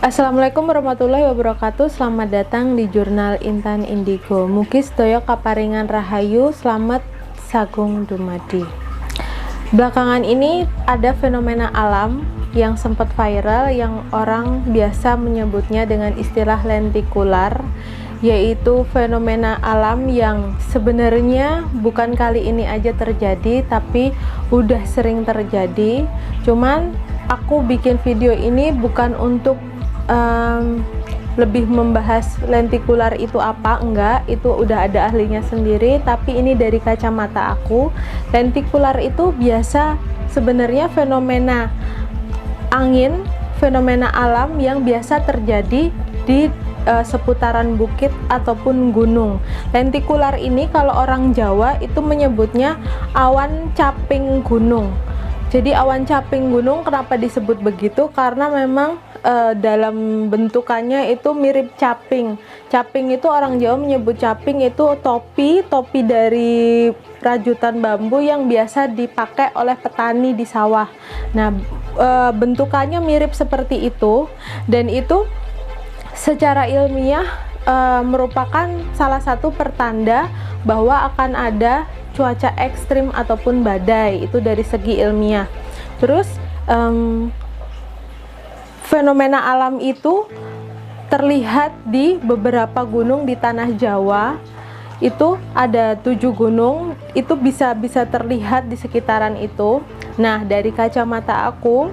Assalamualaikum warahmatullahi wabarakatuh. Selamat datang di Jurnal Intan Indigo. Mugi sedaya kaparingan rahayu, selamat sagung dumadi. Belakangan ini ada fenomena alam yang sempat viral yang orang biasa menyebutnya dengan istilah lentikular, yaitu fenomena alam yang sebenarnya bukan kali ini aja terjadi, tapi udah sering terjadi. Cuman aku bikin video ini bukan untuk lebih membahas lentikular itu apa, enggak, itu udah ada ahlinya sendiri, tapi ini dari kacamata aku. Lentikular itu biasa sebenarnya fenomena angin, fenomena alam yang biasa terjadi di seputaran bukit ataupun gunung. Lentikular ini kalau orang Jawa itu menyebutnya awan caping gunung. Jadi awan caping gunung kenapa disebut begitu? Karena memang dalam bentukannya itu mirip caping. Caping itu orang Jawa menyebut caping itu topi dari rajutan bambu yang biasa dipakai oleh petani di sawah. Nah, bentukannya mirip seperti itu, dan itu secara ilmiah merupakan salah satu pertanda bahwa akan ada cuaca ekstrim ataupun badai, itu dari segi ilmiah. Terus fenomena alam itu terlihat di beberapa gunung di tanah Jawa. Itu ada 7 gunung, itu bisa terlihat di sekitaran itu. Nah, dari kacamata aku,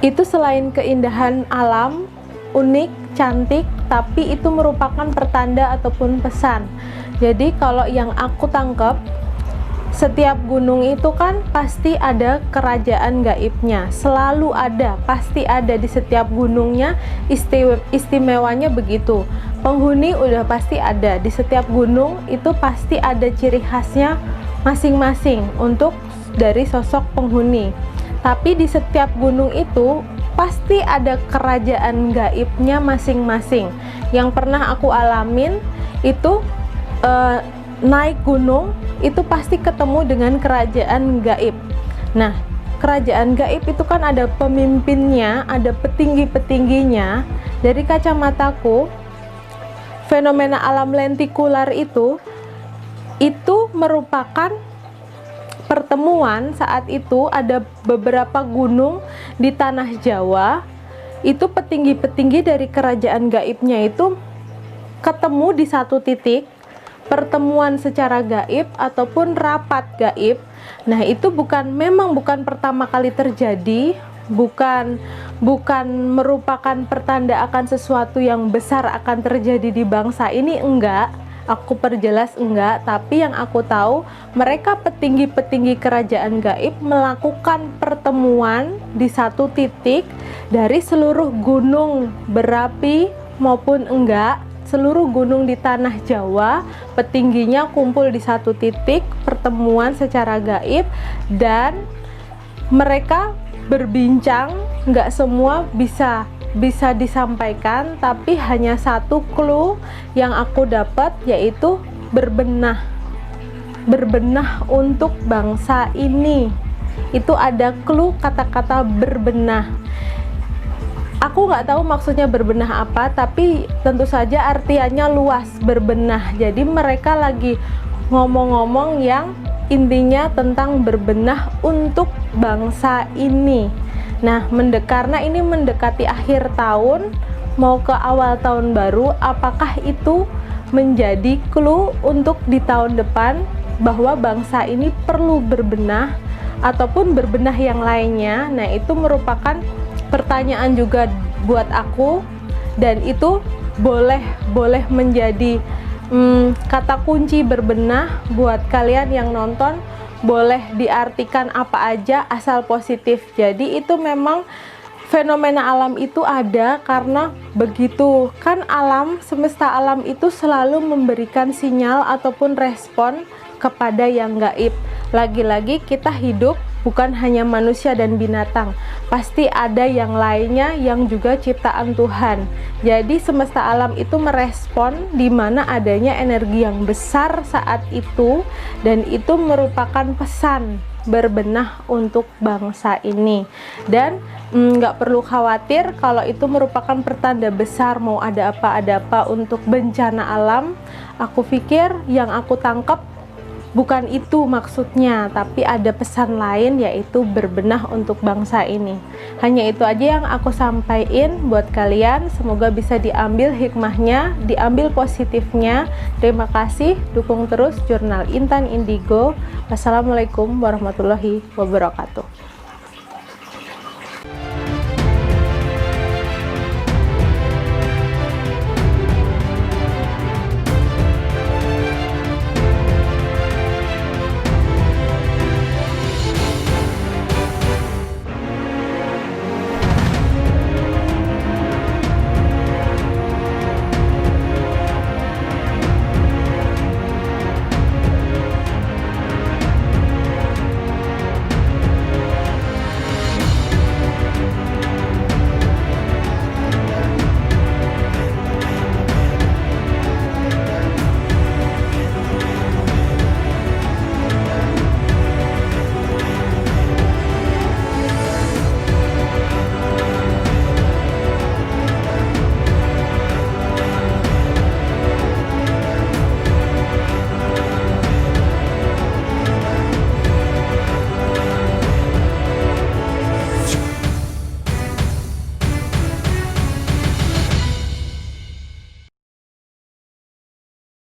itu selain keindahan alam, unik, cantik, tapi itu merupakan pertanda ataupun pesan. Jadi kalau yang aku tangkap, setiap gunung itu kan pasti ada kerajaan gaibnya, selalu ada, pasti ada di setiap gunungnya. Istimewanya begitu, penghuni udah pasti ada di setiap gunung, itu pasti ada ciri khasnya masing-masing untuk dari sosok penghuni. Tapi di setiap gunung itu pasti ada kerajaan gaibnya masing-masing. Yang pernah aku alamin itu naik gunung itu pasti ketemu dengan kerajaan gaib. Nah, kerajaan gaib itu kan ada pemimpinnya, ada petinggi-petingginya. Dari kacamataku, fenomena alam lentikular itu merupakan pertemuan. Saat itu ada beberapa gunung di tanah Jawa, itu petinggi-petinggi dari kerajaan gaibnya itu ketemu di satu titik, pertemuan secara gaib ataupun rapat gaib. Nah, itu memang bukan pertama kali terjadi, bukan merupakan pertanda akan sesuatu yang besar akan terjadi di bangsa ini, enggak. Aku perjelas enggak, tapi yang aku tahu, mereka petinggi-petinggi kerajaan gaib melakukan pertemuan di satu titik dari seluruh gunung berapi maupun enggak. Seluruh gunung di tanah Jawa, petingginya kumpul di satu titik, pertemuan secara gaib, dan mereka berbincang. Nggak semua bisa disampaikan, tapi hanya satu clue yang aku dapat, yaitu berbenah untuk bangsa ini. Itu ada clue kata-kata berbenah. Aku nggak tahu maksudnya berbenah apa, tapi tentu saja artiannya luas, berbenah. Jadi mereka lagi ngomong-ngomong yang intinya tentang berbenah untuk bangsa ini. Nah, karena ini mendekati akhir tahun, mau ke awal tahun baru, apakah itu menjadi clue untuk di tahun depan bahwa bangsa ini perlu berbenah ataupun berbenah yang lainnya? Nah, itu merupakan pertanyaan juga buat aku, dan itu boleh menjadi kata kunci berbenah buat kalian yang nonton. Boleh diartikan apa aja asal positif. Jadi itu memang fenomena alam itu ada karena begitu kan, semesta alam itu selalu memberikan sinyal ataupun respon kepada yang gaib. Lagi-lagi kita hidup bukan hanya manusia dan binatang, pasti ada yang lainnya yang juga ciptaan Tuhan. Jadi semesta alam itu merespon di mana adanya energi yang besar saat itu, dan itu merupakan pesan berbenah untuk bangsa ini. Dan nggak perlu khawatir kalau itu merupakan pertanda besar mau ada apa untuk bencana alam. Aku pikir yang aku tangkap bukan itu maksudnya, tapi ada pesan lain, yaitu berbenah untuk bangsa ini. Hanya itu aja yang aku sampaikan buat kalian. Semoga bisa diambil hikmahnya, diambil positifnya. Terima kasih, dukung terus Jurnal Intan Indigo. Wassalamualaikum warahmatullahi wabarakatuh.